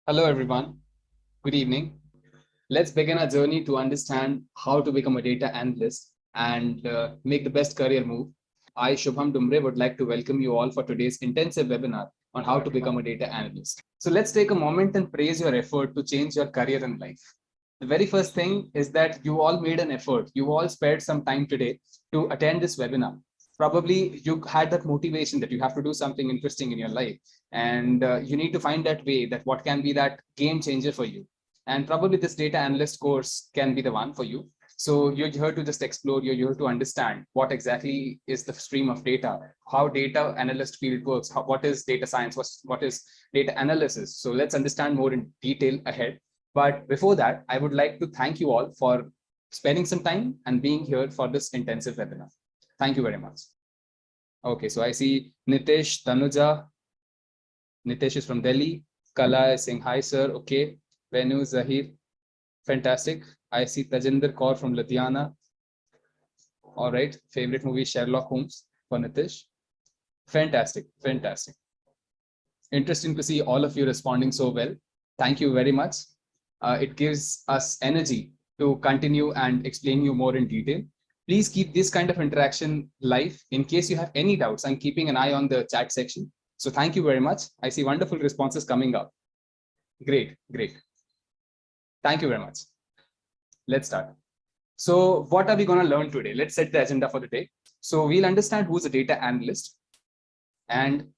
Hello, everyone. Good evening. Let's begin our journey to understand how to become a data analyst and make the best career move. I, Shubham Dumbre, would like to welcome you all for today's intensive webinar on how to become a data analyst. So let's take a moment and praise your effort to change your career and life. The very first thing is that you all made an effort. You all spared some time today to attend this webinar. Probably you had that motivation that you have to do something interesting in your life, and you need to find that way, that what can be that game changer for you. And probably this data analyst course can be the one for you. So you're here to just explore, you're here to understand what exactly is the stream of data, how data analyst field works, what is data science, what is data analysis. So let's understand more in detail ahead. But before that, I would like to thank you all for spending some time and being here for this intensive webinar. Thank you very much. Okay, so I see Nitesh, Tanuja. Nitesh is from Delhi. Kala is saying hi, sir. Okay. Venu, Zahir. Fantastic. I see Tajinder Kaur from Ludhiana. All right. Favorite movie, Sherlock Holmes for Nitish. Fantastic. Fantastic. Interesting to see all of you responding so well. Thank you very much. It gives us energy to continue and explain you more in detail. Please keep this kind of interaction live. In case you have any doubts, I'm keeping an eye on the chat section. So thank you very much. I see wonderful responses coming up. Great, great. Thank you very much. Let's start. So what are we going to learn today? Let's set the agenda for the day. So we'll understand who's a data analyst. And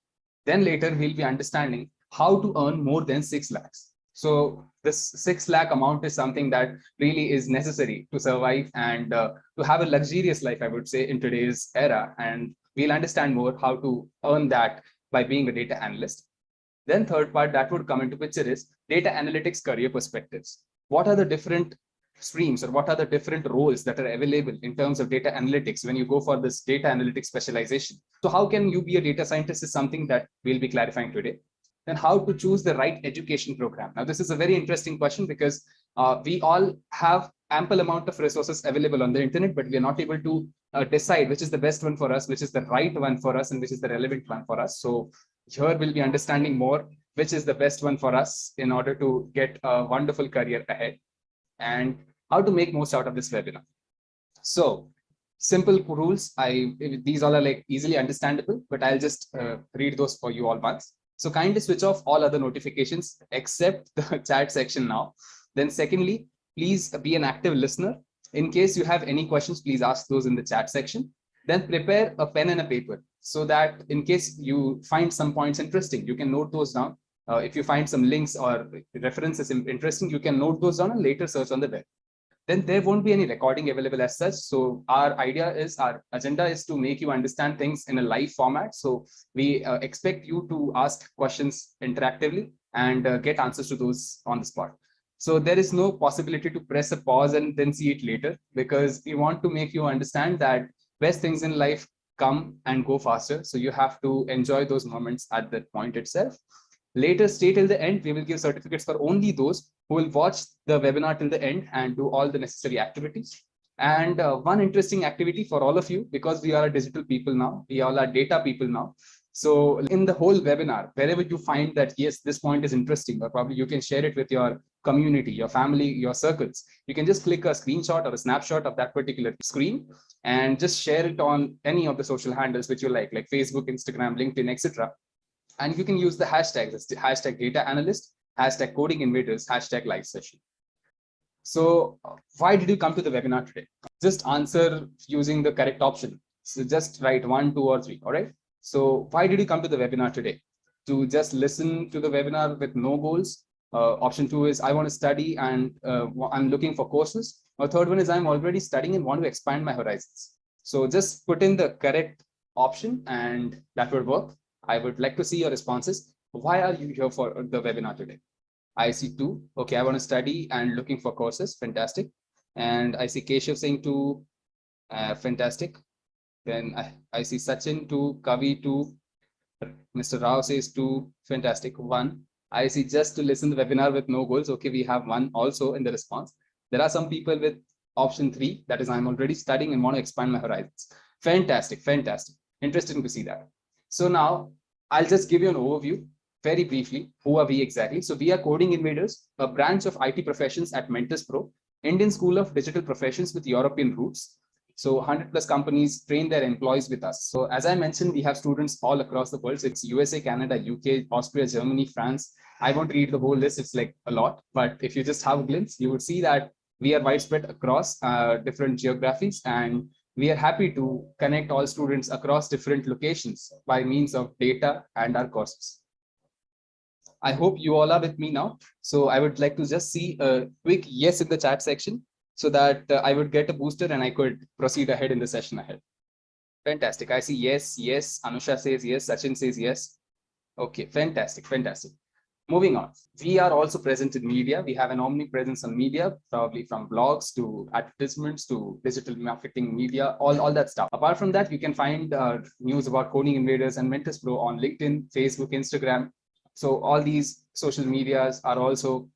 then later we'll be understanding how to earn more than 6 lakhs. So this 6 lakh amount is something that really is necessary to survive and to have a luxurious life, I would say, in today's era. And we'll understand more how to earn that by being a data analyst. Then third part that would come into picture is data analytics career perspectives. What are the different streams or what are the different roles that are available in terms of data analytics when you go for this data analytics specialization? So how can you be a data scientist is something that we'll be clarifying today. Then how to choose the right education program. Now, this is a very interesting question because we all have ample amount of resources available on the internet, but we are not able to decide which is the best one for us, which is the right one for us, and which is the relevant one for us. So here we'll be understanding more which is the best one for us in order to get a wonderful career ahead and how to make most out of this webinar. So simple rules. These all are like easily understandable, but I'll just read those for you all once. So kindly switch off all other notifications except the chat section now. Then secondly, please be an active listener. In case you have any questions, please ask those in the chat section. Then prepare a pen and a paper so that in case you find some points interesting, you can note those down. If you find some links or references interesting, you can note those down and later search on the web. Then there won't be any recording available as such. So our agenda is to make you understand things in a live format. So we expect you to ask questions interactively and get answers to those on the spot. So there is no possibility to press a pause and then see it later, because we want to make you understand that best things in life come and go faster. So you have to enjoy those moments at that point itself. Later, stay till the end. We will give certificates for only those who will watch the webinar till the end and do all the necessary activities. And one interesting activity for all of you, because we are digital people now, we all are data people now. So in the whole webinar, wherever you find that, yes, this point is interesting, or probably you can share it with your community, your family, your circles, you can just click a screenshot or a snapshot of that particular screen and just share it on any of the social handles which you like Facebook, Instagram, LinkedIn, etc. And you can use the hashtags, hashtag data analyst, hashtag coding invaders, hashtag live session. So why did you come to the webinar today? Just answer using the correct option. So just write 1, 2, or 3. All right. So why did you come to the webinar today? To just listen to the webinar with no goals. Option 2 is I want to study and I'm looking for courses. Or third one is I'm already studying and want to expand my horizons. So just put in the correct option and that would work. I would like to see your responses. Why are you here for the webinar today? I see 2. Okay, I want to study and looking for courses. Fantastic. And I see Keshav saying 2. Fantastic. Then I see Sachin 2, Kavi 2, Mr. Rao says 2. Fantastic. 1. I see just to listen to the webinar with no goals. Okay, we have 1 also in the response. There are some people with option 3, that is I'm already studying and want to expand my horizons. Fantastic, fantastic. Interesting to see that. So now I'll just give you an overview. very briefly, who are we exactly? So we are Coding Invaders, a branch of IT professions at Mentors Pro, Indian School of Digital Professions with European roots. So 100 plus companies train their employees with us. So as I mentioned, we have students all across the world. So it's USA, Canada, UK, Austria, Germany, France. I won't read the whole list. It's like a lot. But if you just have a glimpse, you would see that we are widespread across different geographies, and we are happy to connect all students across different locations by means of data and our courses. I hope you all are with me now. So I would like to just see a quick yes in the chat section so that I would get a booster and I could proceed ahead in the session ahead. Fantastic. I see yes, yes. Anusha says yes. Sachin says yes. Okay, fantastic, fantastic. Moving on, we are also present in media. We have an omnipresence on media, probably from blogs to advertisements to digital marketing media, all that stuff. Apart from that, you can find news about Coding Invaders and Mentors Pro on LinkedIn, Facebook, Instagram. So all these social medias are also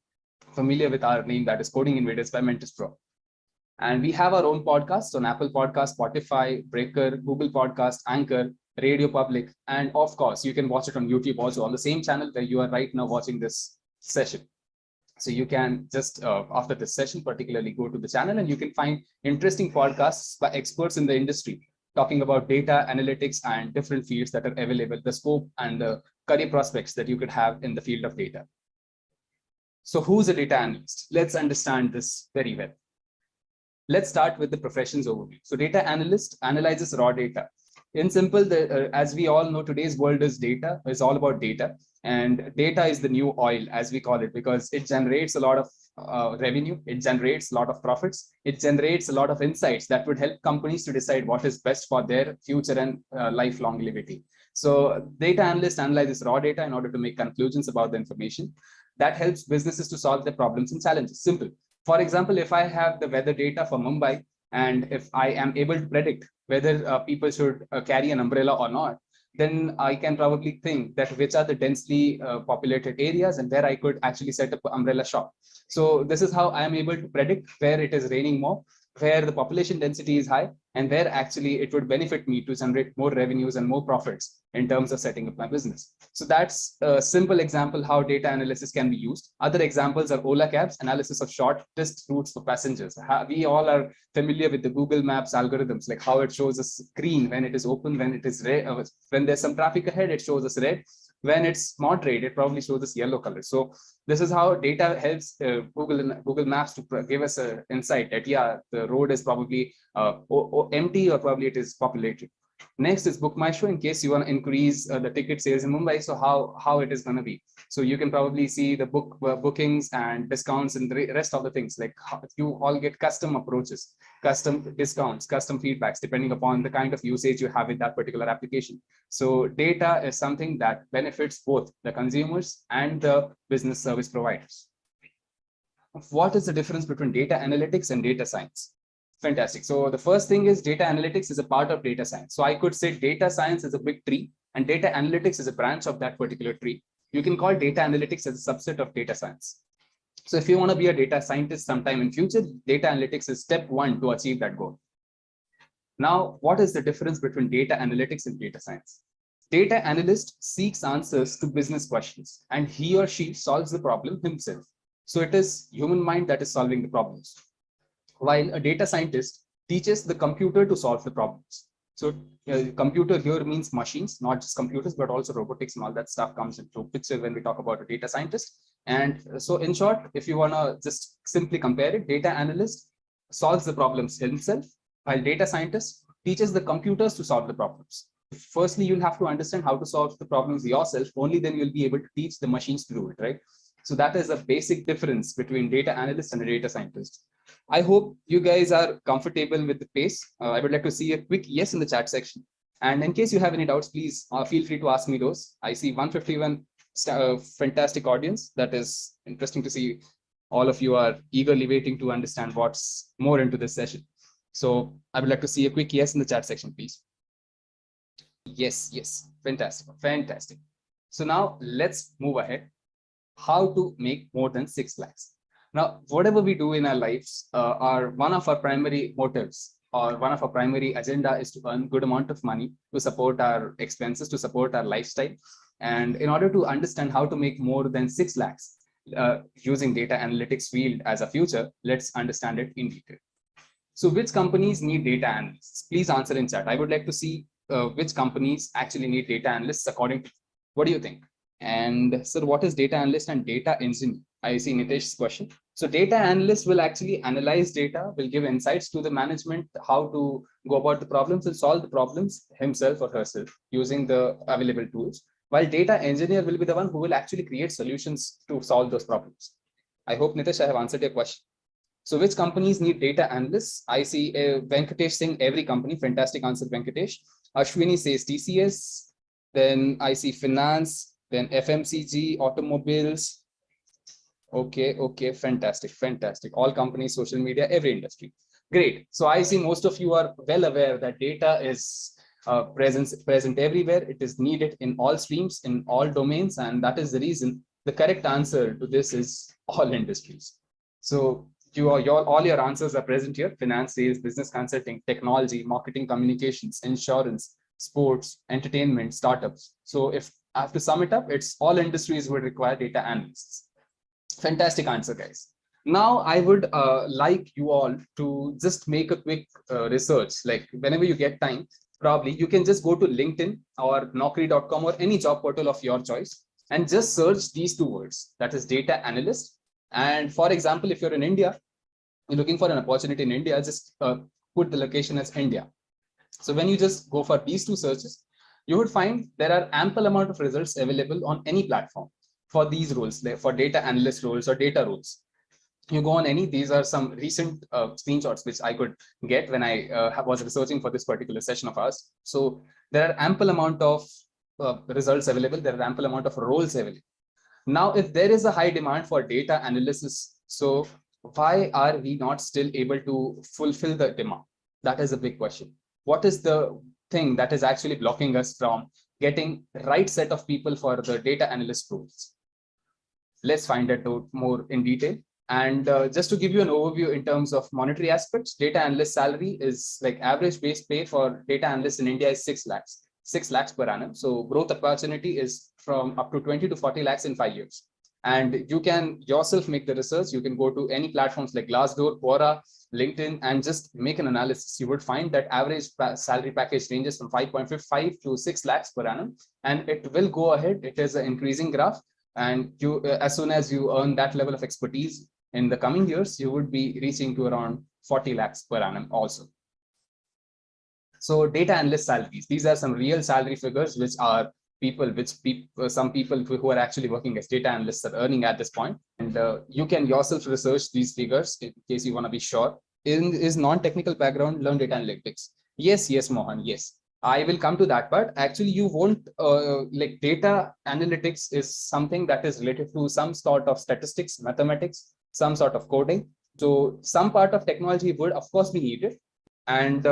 familiar with our name, that is Coding Invaders by Mentors Pro. And we have our own podcasts on Apple Podcast, Spotify, Breaker, Google Podcast, Anchor, Radio Public, and of course, you can watch it on YouTube also on the same channel where you are right now watching this session. So you can just, after this session, particularly go to the channel and you can find interesting podcasts by experts in the industry talking about data analytics and different fields that are available, the scope and the career prospects that you could have in the field of data. So who's a data analyst? Let's understand this very well. Let's start with the professions overview. So data analyst analyzes raw data. In simple, as we all know, today's world is data. It's all about data. And data is the new oil, as we call it, because it generates a lot of revenue. It generates a lot of profits. It generates a lot of insights that would help companies to decide what is best for their future and life longevity. So data analyst analyzes raw data in order to make conclusions about the information. That helps businesses to solve their problems and challenges. Simple. For example, if I have the weather data for Mumbai, and if I am able to predict whether people should carry an umbrella or not, then I can probably think that which are the densely populated areas and where I could actually set up an umbrella shop. So this is how I am able to predict where it is raining more, where the population density is high, and where actually it would benefit me to generate more revenues and more profits in terms of setting up my business. So that's a simple example how data analysis can be used. Other examples are Ola Cabs, analysis of shortest routes for passengers. We all are familiar with the Google Maps algorithms, like how it shows us green when it is open, when it is red, when there's some traffic ahead, it shows us red. When it's moderate, it probably shows us yellow color. So this is how data helps Google Maps to give us an insight that, yeah, the road is probably empty or probably it is populated. Next is Book My Show, in case you want to increase the ticket sales in Mumbai. So how it is going to be. So you can probably see the bookings and discounts and the rest of the things, like you all get custom approaches, custom discounts, custom feedbacks, depending upon the kind of usage you have with that particular application. So data is something that benefits both the consumers and the business service providers. What is the difference between data analytics and data science? Fantastic. So the first thing is data analytics is a part of data science. So I could say data science is a big tree and data analytics is a branch of that particular tree. You can call data analytics as a subset of data science. So if you want to be a data scientist sometime in future, data analytics is step one to achieve that goal. Now, what is the difference between data analytics and data science? Data analyst seeks answers to business questions and he or she solves the problem himself. So it is human mind that is solving the problems, while a data scientist teaches the computer to solve the problems. So computer here means machines, not just computers, but also robotics and all that stuff comes into picture when we talk about a data scientist. And so in short, if you want to just simply compare it, data analyst solves the problems himself, while data scientist teaches the computers to solve the problems. Firstly, you'll have to understand how to solve the problems yourself. Only then you'll be able to teach the machines to do it, right? So that is a basic difference between data analyst and a data scientist. I hope you guys are comfortable with the pace. I would like to see a quick yes in the chat section. And in case you have any doubts, please feel free to ask me those. I see 151 fantastic audience. That is interesting to see. All of you are eagerly waiting to understand what's more into this session. So I would like to see a quick yes in the chat section, please. Yes, yes, fantastic, fantastic. So now let's move ahead. How to make more than 6 lakhs. Now, whatever we do in our lives, one of our primary motives or one of our primary agenda is to earn good amount of money to support our expenses, to support our lifestyle. And in order to understand how to make more than 6 lakhs using data analytics field as a future, let's understand it in detail. So which companies need data analysts? Please answer in chat. I would like to see which companies actually need data analysts according to, what do you think? And so what is data analyst and data engineer? I see Nitesh's question. So data analyst will actually analyze data, will give insights to the management, how to go about the problems and solve the problems himself or herself using the available tools. While data engineer will be the one who will actually create solutions to solve those problems. I hope, Nitesh, I have answered your question. So which companies need data analysts? I see Venkatesh saying every company. Fantastic answer, Venkatesh. Ashwini says TCS. Then I see finance, then FMCG, automobiles. Okay, fantastic. All companies, social media, every industry. Great. So I see most of you are well aware that data is present everywhere. It is needed in all streams, in all domains, and that is the reason the correct answer to this is all industries. So all your answers are present here: finance, sales, business consulting, technology, marketing, communications, insurance, sports, entertainment, startups. So if I have to sum it up, it's all industries would require data analysts. Fantastic answer, guys. Now I would like you all to just make a quick research. Like whenever you get time, probably you can just go to LinkedIn or naukri.com or any job portal of your choice and just search these two words, that is data analyst. And for example, if you're in India, you're looking for an opportunity in India, just put the location as India. So when you just go for these two searches, you would find there are ample amount of results available on any platform for these roles, for data analyst roles or data roles. You go on any, these are some recent screenshots which I could get when I was researching for this particular session of ours. So there are ample amount of results available. There are ample amount of roles available. Now, if there is a high demand for data analysis, so why are we not still able to fulfill the demand? That is a big question. What is the thing that is actually blocking us from getting the right set of people for the data analyst roles? Let's find that out more in detail. And just to give you an overview in terms of monetary aspects, data analyst salary is like average base pay for data analysts in India is 6 lakhs. 6 lakhs per annum. So growth opportunity is from up to 20 to 40 lakhs in 5 years. And you can yourself make the research. You can go to any platforms like Glassdoor, Quora, LinkedIn, and just make an analysis. You would find that average salary package ranges from 5.55 to 6 lakhs per annum. And it will go ahead. It is an increasing graph. And you, as soon as you earn that level of expertise in the coming years, you would be reaching to around 40 lakhs per annum also. So data analyst salaries, these are some real salary figures, which are some people who are actually working as data analysts are earning at this point. And you can yourself research these figures in case you want to be sure. Is non-technical background learn data analytics? Yes, Mohan, yes. I will come to that, but actually you won't like data analytics is something that is related to some sort of statistics, mathematics, some sort of coding. So some part of technology would of course be needed. And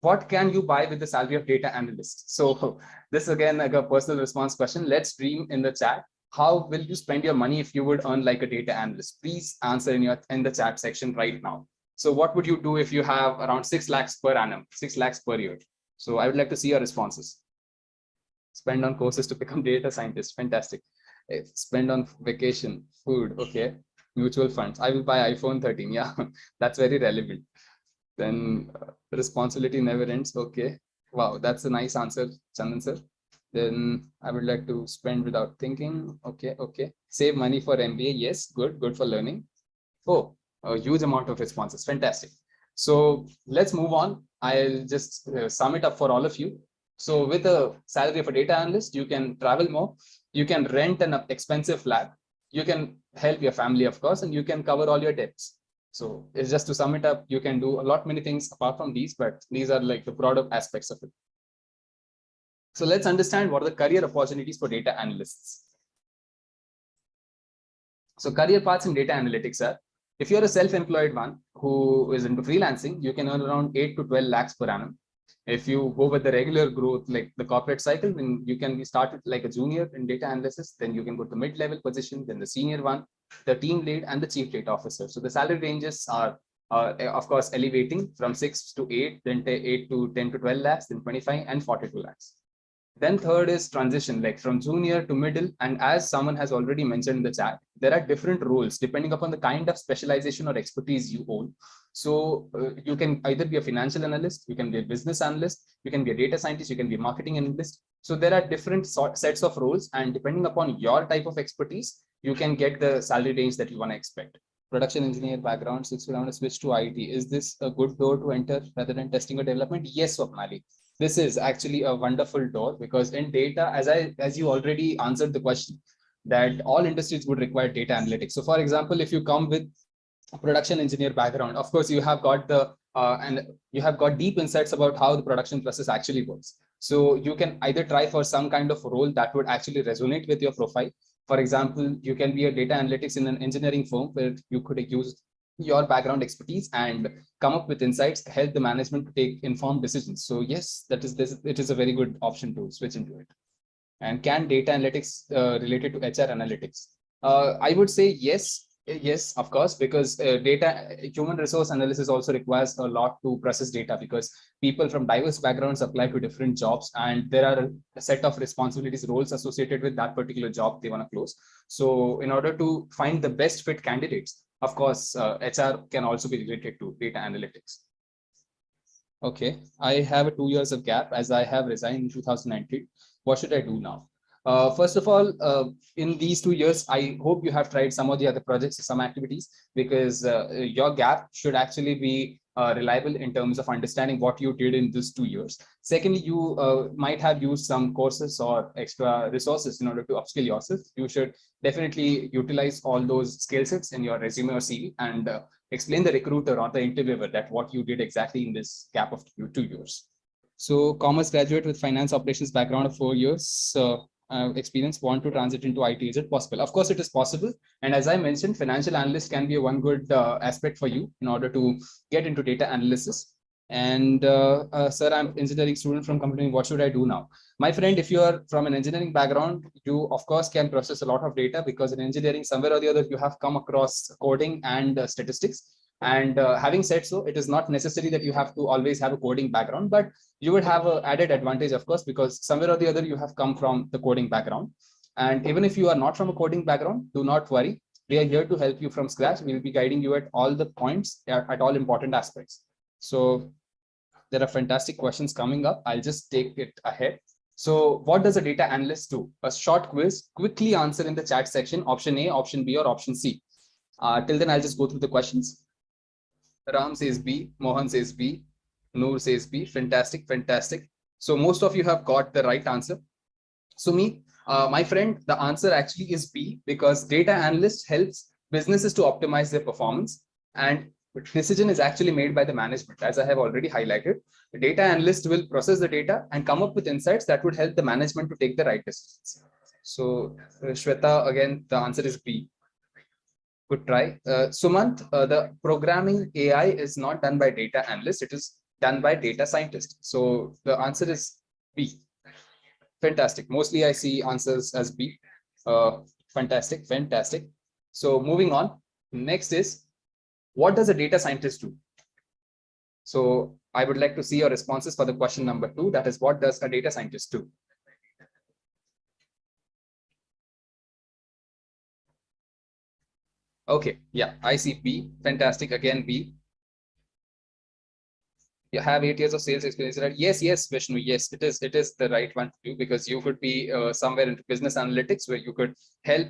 what can you buy with the salary of data analyst? So this again, like a personal response question. Let's dream in the chat. How will you spend your money if you would earn like a data analyst? Please answer in the chat section right now. So what would you do if you have around 6 lakhs per annum, 6 lakhs per year? So I would like to see your responses. Spend on courses to become data scientist. Fantastic. Spend on vacation, food. Okay. Mutual funds. I will buy iPhone 13. Yeah, that's very relevant. Then responsibility never ends. Okay. Wow, that's a nice answer, Chandan sir. Then I would like to spend without thinking. Okay. Save money for MBA. Yes, good for learning. Oh, a huge amount of responses. Fantastic. So let's move on. I'll just sum it up for all of you. So with a salary of a data analyst, you can travel more. You can rent an expensive flat. You can help your family, of course, and you can cover all your debts. So it's just to sum it up, you can do a lot many things apart from these, but these are like the broader aspects of it. So let's understand what are the career opportunities for data analysts. So career paths in data analytics are, if you're a self-employed one who is into freelancing, you can earn around 8 to 12 lakhs per annum. If you go with the regular growth, like the corporate cycle, then you can be started like a junior in data analysis, then you can go to mid-level position, then the senior one, the team lead, and the chief data officer. So the salary ranges are, of course, elevating from 6 to 8, then 8 to 10 to 12 lakhs, then 25 and 42 lakhs. Then third is transition, like from junior to middle. And as someone has already mentioned in the chat, there are different roles depending upon the kind of specialization or expertise you own. So you can either be a financial analyst, you can be a business analyst, you can be a data scientist, you can be a marketing analyst. So there are different sets of roles, and depending upon your type of expertise, you can get the salary range that you want to expect. Production engineer background, since we want to switch to IT, is this a good door to enter rather than testing or development? Yes, Swapnali. This is actually a wonderful door, because in data, as you already answered the question, that all industries would require data analytics. So for example, if you come with a production engineer background, of course you have got the and you have got deep insights about how the production process actually works. So you can either try for some kind of role that would actually resonate with your profile. For example, you can be a data analytics in an engineering firm where you could use your background expertise and come up with insights, help the management to take informed decisions. So yes, that is this. It is a very good option to switch into it. And can data analytics related to HR analytics? I would say yes, yes, of course, because data human resource analysis also requires a lot to process data, because people from diverse backgrounds apply to different jobs, and there are a set of responsibilities, roles associated with that particular job they want to close. So in order to find the best fit candidates, of course, HR can also be related to data analytics. Okay, I have a 2 years of gap as I have resigned in 2019. What should I do now? First of all, in these 2 years, I hope you have tried some of the other projects, some activities, because your gap should actually be reliable in terms of understanding what you did in these 2 years. Secondly, you might have used some courses or extra resources in order to upskill yourself. You should definitely utilize all those skill sets in your resume or CV, and explain the recruiter or the interviewer that what you did exactly in this gap of 2 years. So commerce graduate with finance operations background of 4 years experience want to transit into IT. Is it possible? Of course, it is possible. And as I mentioned, financial analyst can be a one good aspect for you in order to get into data analysis. And sir, I'm engineering student from company. What should I do now? My friend, if you are from an engineering background, you of course can process a lot of data, because in engineering, somewhere or the other, you have come across coding and statistics. And having said so, it is not necessary that you have to always have a coding background, but you would have an added advantage, of course, because somewhere or the other you have come from the coding background. And even if you are not from a coding background, do not worry. We are here to help you from scratch. We will be guiding you at all the points, at all important aspects. So there are fantastic questions coming up. I'll just take it ahead. So what does a data analyst do? A short quiz, quickly answer in the chat section, option A, option B, or option C. Till then, I'll just go through the questions. Ram says B, Mohan says B, Noor says B. Fantastic, fantastic. So most of you have got the right answer. So my friend, the answer actually is B, because data analyst helps businesses to optimize their performance, and decision is actually made by the management. As I have already highlighted, the data analyst will process the data and come up with insights that would help the management to take the right decisions. So Shweta, again, the answer is B. Good try. Sumant, the programming AI is not done by data analyst, it is done by data scientist. So the answer is B. Fantastic. Mostly I see answers as B. Fantastic, fantastic. So moving on, next is, what does a data scientist do? So I would like to see your responses for the question number 2. That is, what does a data scientist do? Okay, yeah, I see B. Fantastic. Again, B. You have 8 years of sales experience, right? Yes, Vishnu. Yes, it is the right one to do, because you could be somewhere into business analytics where you could help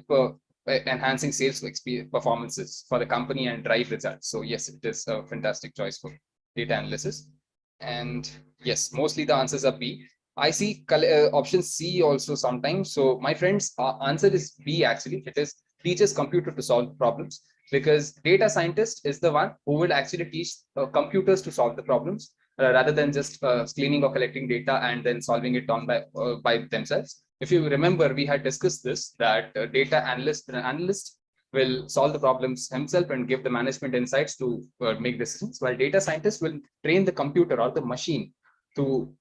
enhancing sales performances for the company and drive results. So yes, it is a fantastic choice for data analysis. And yes, mostly the answers are B. I see option C also sometimes. So my friends, answer is B actually. It is teaches computer to solve problems, because data scientist is the one who will actually teach computers to solve the problems, rather than just cleaning or collecting data and then solving it on by themselves. If you remember, we had discussed this, that data analyst will solve the problems himself and give the management insights to make decisions, while data scientist will train the computer or the machine to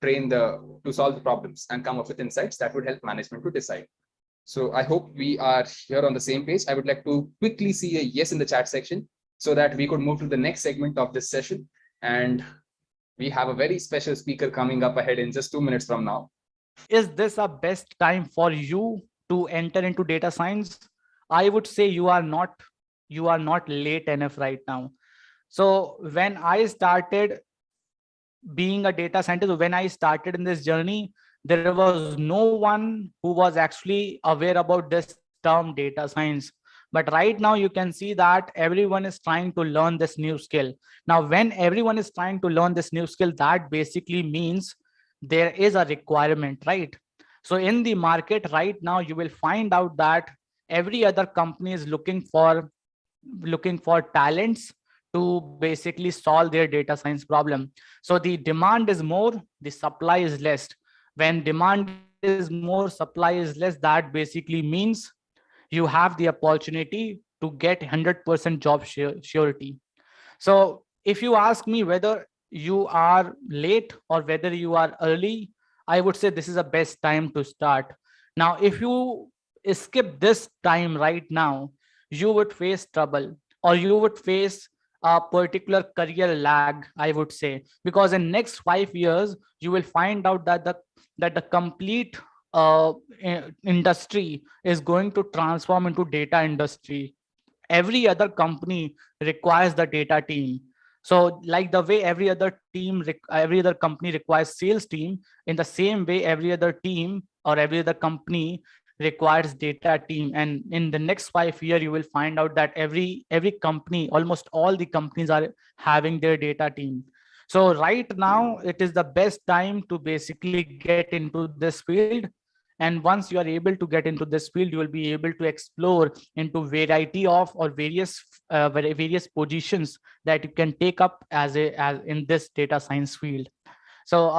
solve the problems and come up with insights that would help management to decide. So I hope we are here on the same page. I would like to quickly see a yes in the chat section so that we could move to the next segment of this session. And we have a very special speaker coming up ahead in just 2 minutes from now. Is this a best time for you to enter into data science? I would say you are not late enough right now. So when I started being a data scientist, when I started in this journey, there was no one who was actually aware about this term data science. But right now you can see that everyone is trying to learn this new skill. Now when everyone is trying to learn this new skill, that basically means there is a requirement, right? So in the market right now, you will find out that every other company is looking for talents to basically solve their data science problem. So the demand is more, the supply is less. When demand is more, supply is less, that basically means you have the opportunity to get 100% job surety. So if you ask me whether you are late or whether you are early, I would say this is the best time to start. Now, if you skip this time right now, you would face trouble, or you would face a particular career lag, I would say, because in next 5 years you will find out that the complete industry is going to transform into data industry. Every other company requires the data team. So like the way every other company requires sales team, in the same way every other team or every other company requires data team. And in the next 5 year you will find out that every company, almost all the companies, are having their data team. So right now it is the best time to basically get into this field. And once you are able to get into this field, you will be able to explore into variety of or various positions that you can take up as in this data science field. So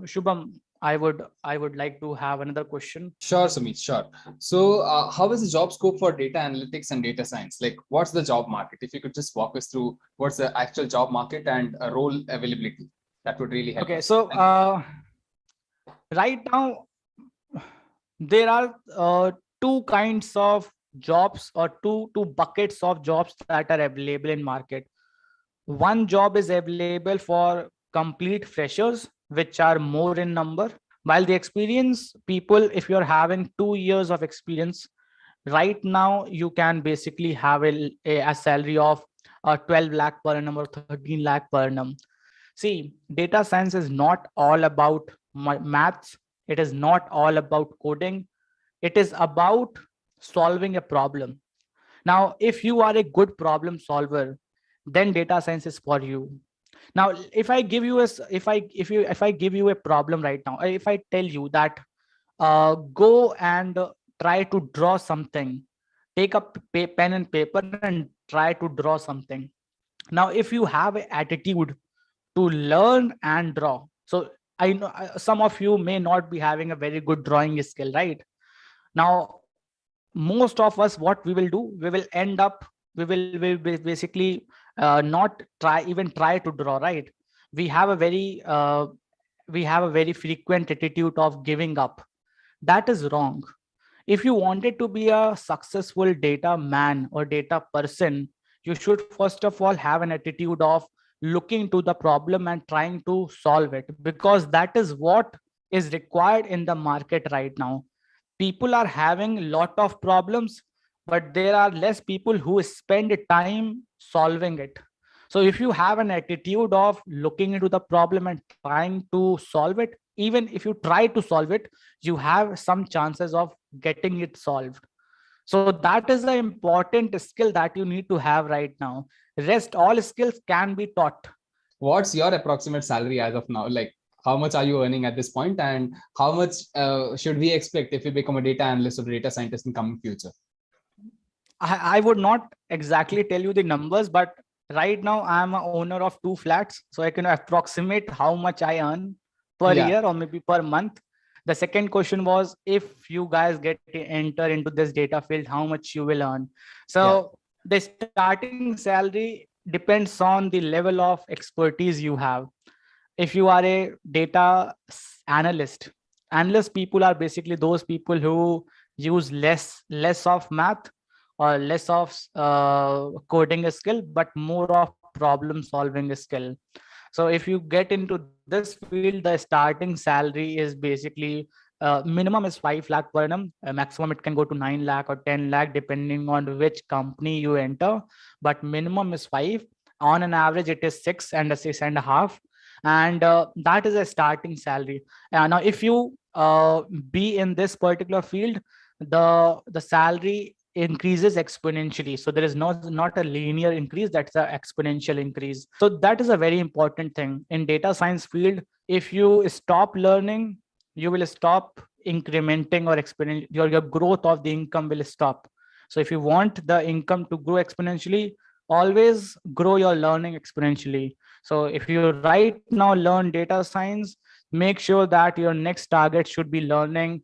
Shubham, I would like to have another question. Sure, Sumit, sure. So, how is the job scope for data analytics and data science? Like, what's the job market? If you could just walk us through what's the actual job market and role availability, that would really help Okay, us. so Thank you. right now there are two kinds of jobs, or two buckets of jobs that are available in market. One job is available for complete freshers, which are more in number, while the experience people, if you're having 2 years of experience, right now you can basically have a salary of 12 lakh per annum or 13 lakh per annum. See, data science is not all about maths. It is not all about coding. It is about solving a problem. Now, if you are a good problem solver, then data science is for you. Now, if I give you a s- if I give you a problem right now, if I tell you that go and try to draw something, take up pen and paper and try to draw something. Now, if you have an attitude to learn and draw, so I know some of you may not be having a very good drawing skill, right? Now most of us, what we will do, we will end up, we will basically not try to draw, right? we have a very uh, we have a very frequent attitude of giving up. That is wrong. If you wanted to be a successful data man or data person, you should first of all have an attitude of looking to the problem and trying to solve it, because that is what is required in the market right now. People are having a lot of problems, but there are less people who spend time solving it. So if you have an attitude of looking into the problem and trying to solve it, even if you try to solve it, you have some chances of getting it solved. So that is the important skill that you need to have right now. Rest all skills can be taught. What's your approximate salary as of now? Like, how much are you earning at this point, and how much should we expect if you become a data analyst or data scientist in coming future? I would not exactly tell you the numbers, but right now I'm a owner of 2 flats, so I can approximate how much I earn per Yeah, year or maybe per month. The second question was, if you guys get to enter into this data field, how much you will earn. yeah. So the starting salary depends on the level of expertise you have. If you are a analyst people are basically those people who use less of math or less of coding skill, but more of problem solving skill. So if you get into this field, the starting salary is basically minimum is 5 lakh per annum. Maximum it can go to 9 lakh or 10 lakh depending on which company you enter, but minimum is 5. On an average it is 6 and a 6.5, and that is a starting salary. Now if you be in this particular field, the salary increases exponentially. So there is not a linear increase, that's an exponential increase. So that is a very important thing in data science field. If you stop learning, you will stop incrementing, or your growth of the income will stop. So if you want the income to grow exponentially, always grow your learning exponentially. So if you right now learn data science, make sure that your next target should be learning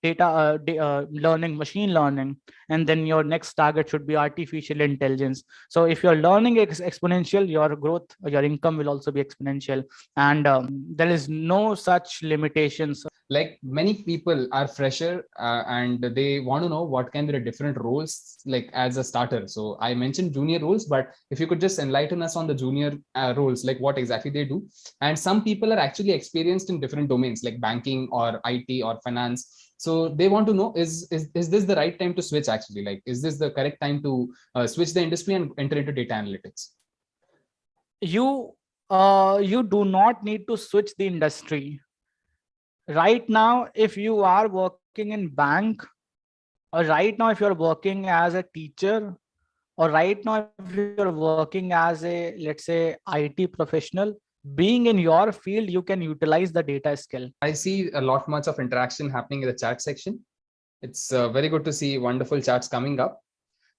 learning machine learning, and then your next target should be artificial intelligence. So if you're learning exponential, your growth, your income will also be exponential, and there is no such limitations. Like many people are fresher and they want to know what can be the different roles like as a starter. So I mentioned junior roles, but if you could just enlighten us on the junior roles, like what exactly they do. And some people are actually experienced in different domains like banking or IT or finance. So they want to know, is this the right time to switch actually? Like, is this the correct time to switch the industry and enter into data analytics? You do not need to switch the industry right now. If you are working in bank, or right now if you're working as a teacher, or right now if you're working as a, let's say, IT professional, being in your field, you can utilize the data skill. I see a lot much of interaction happening in the chat section. It's very good to see wonderful chats coming up.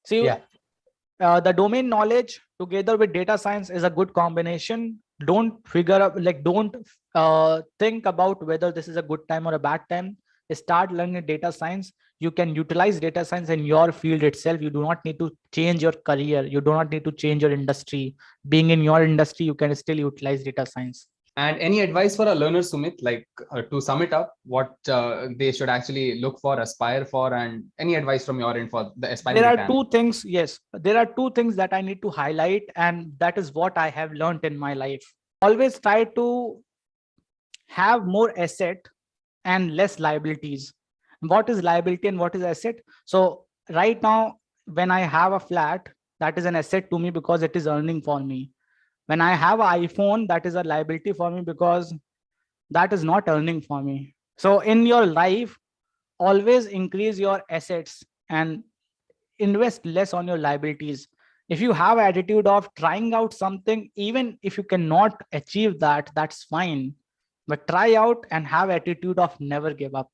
So Yeah. the domain knowledge together with data science is a good combination. Don't figure out, like, don't think about whether this is a good time or a bad time. Start learning data science. You can utilize data science in your field itself. You do not need to change your career. You do not need to change your industry. Being in your industry, you can still utilize data science. And any advice for a learner, Sumit, like to sum it up, what they should actually look for, aspire for, and any advice from your end for the aspiring There are data analyst? two things. Yes, there are two things that I need to highlight, and that is what I have learned in my life. Always try to have more asset and less liabilities. What is liability and what is asset? So right now, when I have a flat, that is an asset to me because it is earning for me. When I have an iPhone, that is a liability for me because that is not earning for me. So in your life, always increase your assets and invest less on your liabilities. If you have attitude of trying out something, even if you cannot achieve that, that's fine, but try out and have attitude of never give up.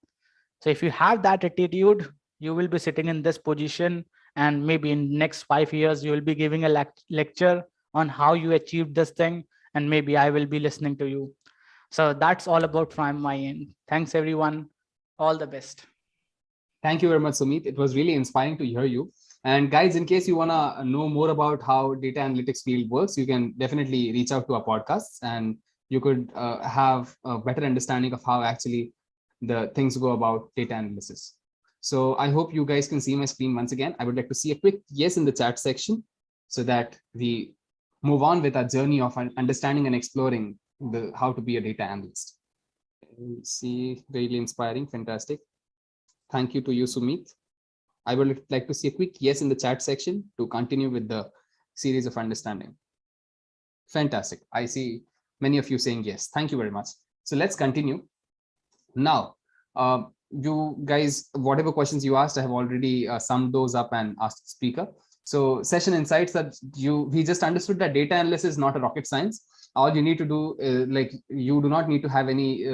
So if you have that attitude, you will be sitting in this position, and maybe in next 5 years you will be giving a lecture on how you achieved this thing, and maybe I will be listening to you. So that's all about from my end. Thanks everyone, all the best. Thank you very much, Sumit. It was really inspiring to hear you. And guys, in case you want to know more about how data analytics field works, you can definitely reach out to our podcasts and you could have a better understanding of how actually the things go about data analysis. So I hope you guys can see my screen once again. I would like to see a quick yes in the chat section so that we move on with our journey of understanding and exploring how to be a data analyst. See, really inspiring, fantastic. Thank you to you, Sumit. I would like to see a quick yes in the chat section to continue with the series of understanding. Fantastic. I see many of you saying yes. Thank you very much. So let's continue. Now, you guys, whatever questions you asked, I have already summed those up and asked the speaker. So session insights that we just understood that data analysis is not a rocket science. All you need to do, like you do not need to have any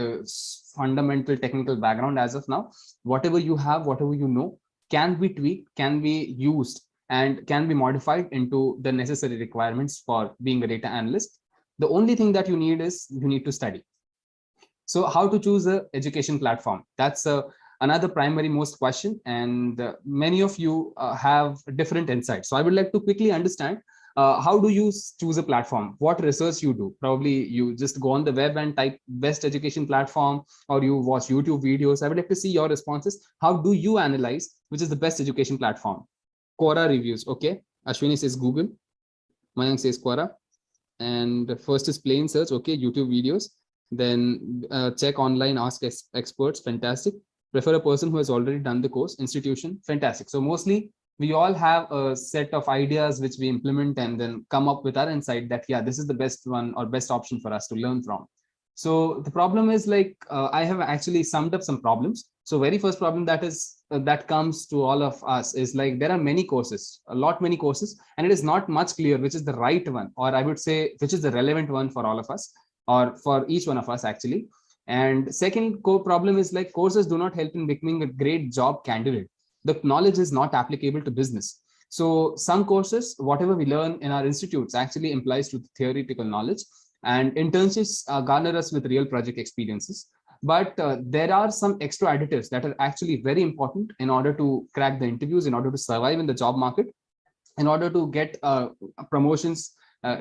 fundamental technical background as of now. Whatever you have, whatever you know, can be tweaked, can be used, and can be modified into the necessary requirements for being a data analyst. The only thing that you need is you need to study. So how to choose a education platform? That's another primary most question, and many of you have different insights. So I would like to quickly understand how do you choose a platform? What research you do? Probably you just go on the web and type best education platform, or you watch YouTube videos. I would like to see your responses. How do you analyze which is the best education platform? Quora reviews. Okay. Ashwini says Google. Mayank says Quora. And first is plain search. Okay. YouTube videos. Then check online, ask experts, fantastic. Prefer a person who has already done the course, institution, fantastic. So mostly we all have a set of ideas which we implement and then come up with our insight that, yeah, this is the best one or best option for us to learn from. So the problem is like, I have actually summed up some problems. So very first problem that is that comes to all of us is like, there are many courses, many courses, and it is not much clear which is the right one, or I would say which is the relevant one for all of us, or for each one of us actually. And second core problem is like, courses do not help in becoming a great job candidate. The knowledge is not applicable to business. So some courses, whatever we learn in our institutes actually implies to the theoretical knowledge, and internships garner us with real project experiences. But there are some extra additives that are actually very important in order to crack the interviews, in order to survive in the job market, in order to get promotions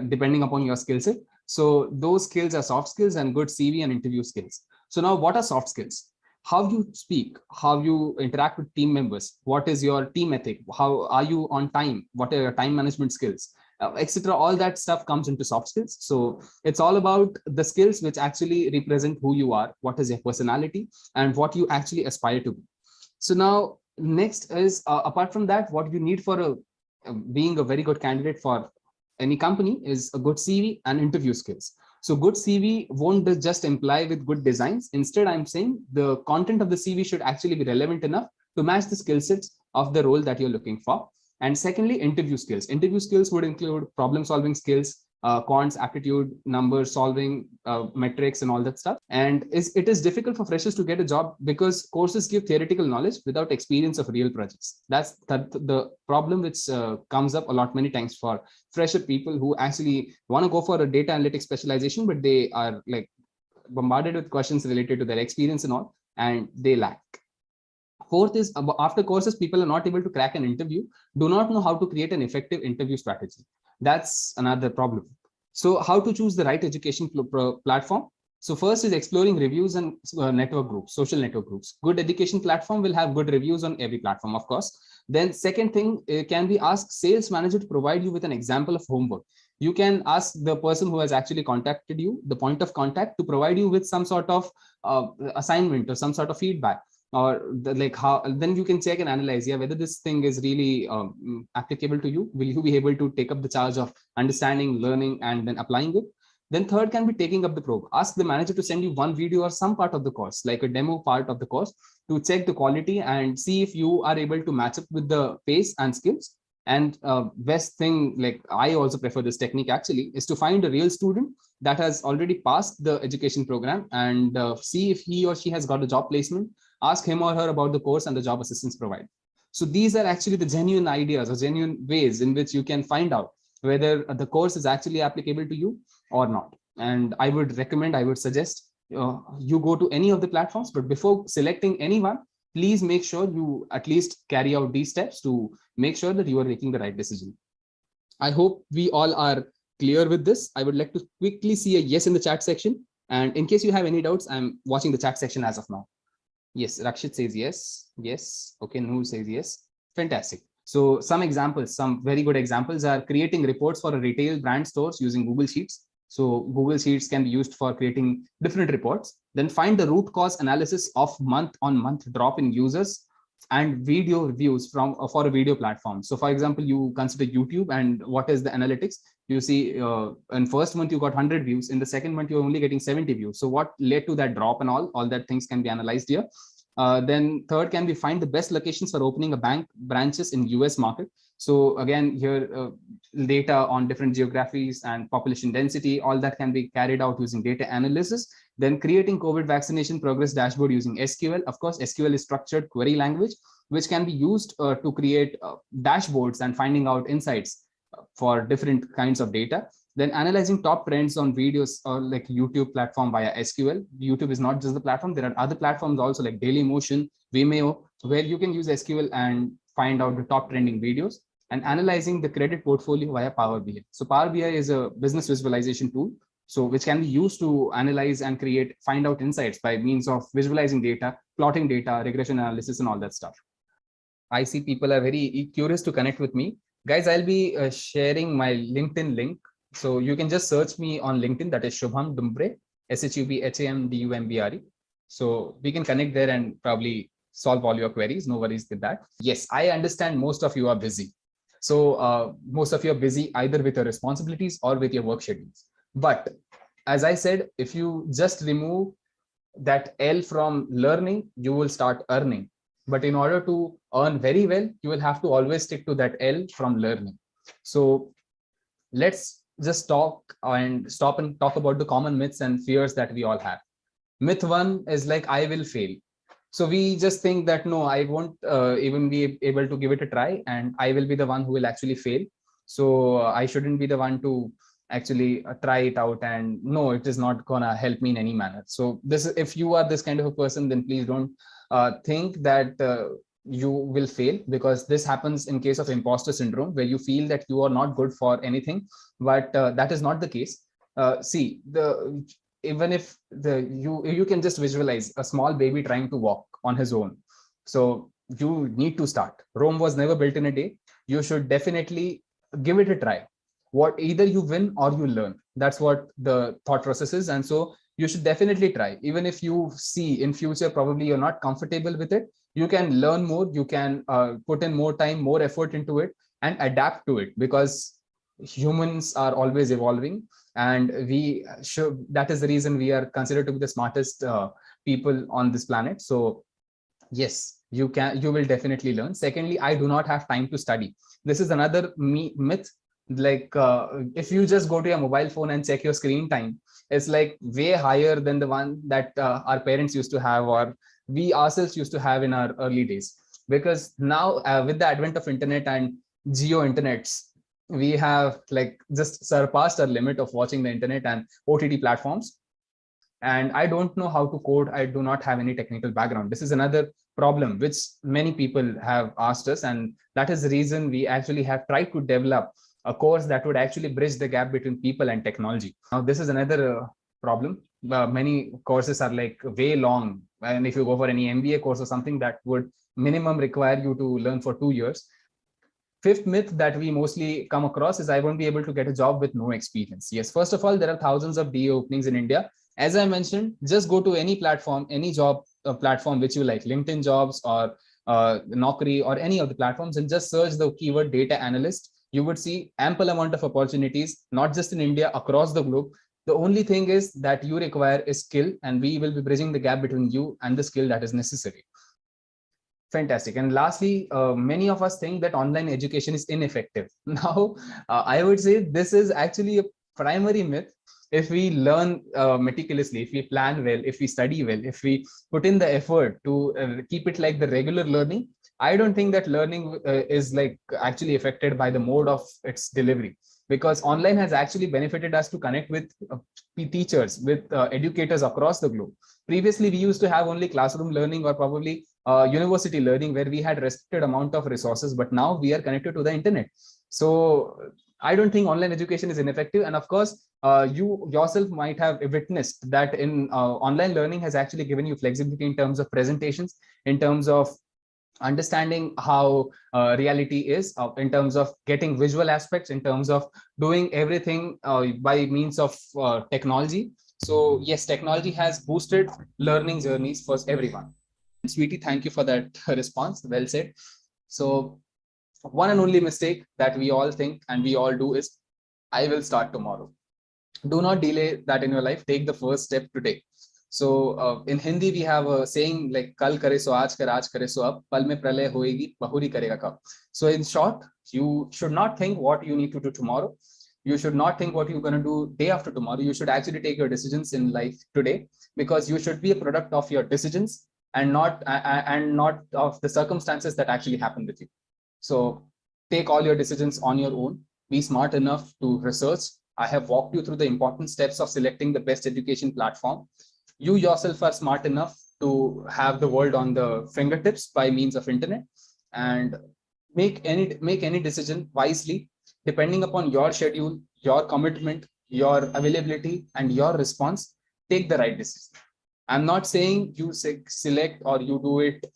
depending upon your skill set. So those skills are soft skills and good CV and interview skills. So now, what are soft skills? How you speak, how you interact with team members, what is your team ethic, how are you on time, what are your time management skills, etc. All that stuff comes into soft skills. So it's all about the skills which actually represent who you are, what is your personality, and what you actually aspire to be. So now, next is apart from that, what you need for being a very good candidate for any company is a good CV and interview skills. So good CV won't just imply with good designs. Instead, I'm saying the content of the CV should actually be relevant enough to match the skill sets of the role that you're looking for. And secondly, interview skills. Interview skills would include problem solving skills, quants, aptitude, numbers, solving, metrics, and all that stuff. And it is difficult for freshers to get a job because courses give theoretical knowledge without experience of real projects. That's the problem which comes up a lot many times for fresher people who actually want to go for a data analytics specialization, but they are like bombarded with questions related to their experience and all, and they lack. Fourth is, after courses, people are not able to crack an interview, do not know how to create an effective interview strategy. That's another problem. So how to choose the right education platform? So first is exploring reviews and network groups, social network groups. Good education platform will have good reviews on every platform, of course. Then second thing, can be ask sales manager to provide you with an example of homework. You can ask the person who has actually contacted you, the point of contact, to provide you with some sort of assignment or some sort of feedback, or like how then you can check and analyze, yeah, whether this thing is really applicable to you. Will you be able to take up the charge of understanding, learning, and then applying it? Then third can be taking up the probe. Ask the manager to send you one video or some part of the course, like a demo part of the course, to check the quality and see if you are able to match up with the pace and skills. And best thing, like I also prefer this technique actually, is to find a real student that has already passed the education program and see if he or she has got a job placement. Ask him or her about the course and the job assistance provided. So these are actually the genuine ideas or genuine ways in which you can find out whether the course is actually applicable to you or not. And I would recommend, I would suggest you go to any of the platforms, but before selecting anyone, please make sure you at least carry out these steps to make sure that you are making the right decision. I hope we all are clear with this. I would like to quickly see a yes in the chat section. And in case you have any doubts, I'm watching the chat section as of now. Yes, Rakshit says yes. Yes. Okay, Noor says yes. Fantastic. So some examples, some very good examples are creating reports for a retail brand stores using Google Sheets. So Google Sheets can be used for creating different reports. Then find the root cause analysis of month-on-month drop in users and video reviews from for a video platform. So for example, you consider YouTube, and what is the analytics? You see in first month you got 100 views, in the second month you're only getting 70 views. So what led to that drop, and all that things can be analyzed here. Then third can be find the best locations for opening a bank branches in US market. So again, here data on different geographies and population density, all that can be carried out using data analysis. Then creating COVID vaccination progress dashboard using SQL. Of course, SQL is structured query language, which can be used to create dashboards and finding out insights for different kinds of data. Then analyzing top trends on videos or like YouTube platform via SQL. YouTube is not just the platform. There are other platforms also like Dailymotion, Vimeo, where you can use SQL and find out the top trending videos. And analyzing the credit portfolio via Power BI. So Power BI is a business visualization tool, so which can be used to analyze and find out insights by means of visualizing data, plotting data, regression analysis, and all that stuff. I see people are very curious to connect with me. Guys, I'll be sharing my LinkedIn link. So you can just search me on LinkedIn, that is Shubham Dumbre. SHUBHAMDUMBRE. So we can connect there and probably solve all your queries. No worries with that. Yes, I understand most of you are busy. So most of you are busy either with your responsibilities or with your work schedules. But as I said, if you just remove that L from learning, you will start earning. But in order to earn very well, you will have to always stick to that L from learning. So let's just talk and stop and talk about the common myths and fears that we all have. Myth one is like, I will fail. So we just think that no, I won't even be able to give it a try, and I will be the one who will actually fail. So I shouldn't be the one to actually try it out, and no, it is not gonna help me in any manner. So this, if you are this kind of a person, then please don't think that you will fail, because this happens in case of imposter syndrome, where you feel that you are not good for anything, but that is not the case. See, the even if you can just visualize a small baby trying to walk on his own. So you need to start. Rome was never built in a day. You should definitely give it a try. What, either you win or you learn. That's what the thought process is. And so you should definitely try. Even if you see in future probably you're not comfortable with it, you can learn more, you can put in more time, more effort into it, and adapt to it, because humans are always evolving, and we should, that is the reason we are considered to be the smartest people on this planet. So yes, you will definitely learn. Secondly, I do not have time to study. This is another myth. Like if you just go to your mobile phone and check your screen time, it's like way higher than the one that our parents used to have, or we ourselves used to have in our early days. Because now with the advent of internet and geo internets, we have like just surpassed our limit of watching the internet and OTT platforms. And I don't know how to code. I do not have any technical background. This is another problem which many people have asked us, and that is the reason we actually have tried to develop a course that would actually bridge the gap between people and technology. Now this is another problem. Many courses are like way long, and if you go for any MBA course or something, that would minimum require you to learn for 2 years. Fifth myth that we mostly come across is, I won't be able to get a job with no experience. Yes, first of all, there are thousands of DA openings in India. As I mentioned, just go to any platform, any job platform which you like, LinkedIn jobs or Naukri or any of the platforms, and just search the keyword data analyst. You would see ample amount of opportunities, not just in India, across the globe. The only thing is that you require a skill, and we will be bridging the gap between you and the skill that is necessary. Fantastic. And lastly, many of us think that online education is ineffective. Now, I would say this is actually a primary myth. If we learn meticulously, if we plan well, if we study well, if we put in the effort to keep it like the regular learning, I don't think that learning is like actually affected by the mode of its delivery, because online has actually benefited us to connect with teachers, with educators across the globe. Previously, we used to have only classroom learning or probably university learning, where we had restricted amount of resources, but now we are connected to the internet. So I don't think online education is ineffective. And of course, you yourself might have witnessed that in online learning has actually given you flexibility in terms of presentations, in terms of understanding how reality is, in terms of getting visual aspects, in terms of doing everything by means of technology. So yes, technology has boosted learning journeys for everyone. Sweetie, thank you for that response. Well said. So one and only mistake that we all think and we all do is, I will start tomorrow. Do not delay that in your life. Take the first step today. So in Hindi we have a saying like, kal kare so aaj kar, aaj kare so ab, pal mein pralay hoegi, bahuri karega kab. So in short, you should not think what you need to do tomorrow. You should not think what you're going to do day after tomorrow. You should actually take your decisions in life today, because you should be a product of your decisions, and not of the circumstances that actually happen with you. So take all your decisions on your own. Be smart enough to research. I have walked you through the important steps of selecting the best education platform. You yourself are smart enough to have the world on the fingertips by means of internet, and make any decision wisely, depending upon your schedule, your commitment, your availability, and your response. Take the right decision. I'm not saying you select or you do it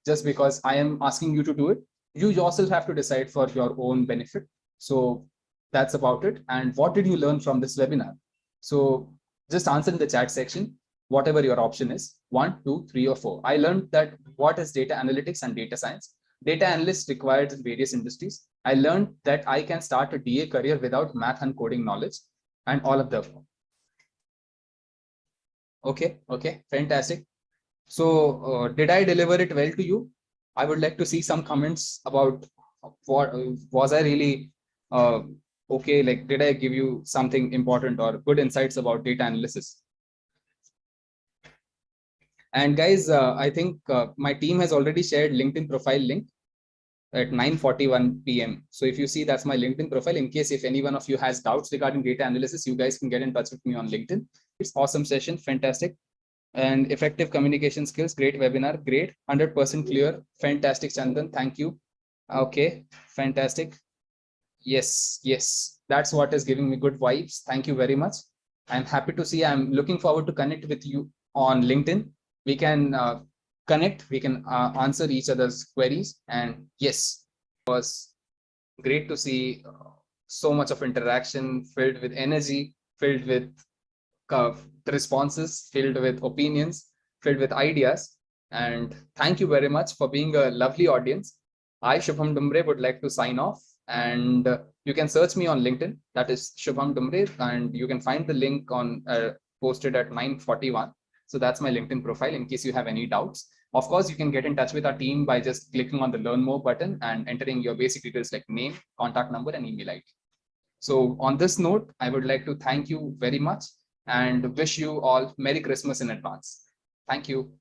just because I am asking you to do it. You yourself have to decide for your own benefit. So that's about it. And what did you learn from this webinar? So Just answer in the chat section, whatever your option is, 1, 2, 3, or 4. I learned that what is data analytics and data science. Data analyst required in various industries. I learned that I can start a DA career without math and coding knowledge and all of the above. Okay, fantastic. So did I deliver it well to you? I would like to see some comments about what was I really okay, like did I give you something important or good insights about data analysis? And guys, I think my team has already shared LinkedIn profile link at 9:41 p.m. So if you see, that's my LinkedIn profile. In case if any one of you has doubts regarding data analysis, you guys can get in touch with me on LinkedIn. It's awesome session, fantastic. And effective communication skills, great webinar, great, 100% clear, fantastic, Chandan, thank you. Okay, fantastic. Yes, that's what is giving me good vibes. Thank you very much. I'm happy to see. I'm looking forward to connect with you on LinkedIn. We can connect, we can answer each other's queries. And yes, it was great to see so much of interaction, filled with energy, filled with the responses, filled with opinions, filled with ideas. And thank you very much for being a lovely audience. I, Shubham Dumbre, would like to sign off. And you can search me on LinkedIn. That is Shubham Dumbre. And you can find the link on posted at 9:41. So that's my LinkedIn profile in case you have any doubts. Of course, you can get in touch with our team by just clicking on the Learn More button and entering your basic details like name, contact number, and email ID. So on this note, I would like to thank you very much and wish you all Merry Christmas in advance. Thank you.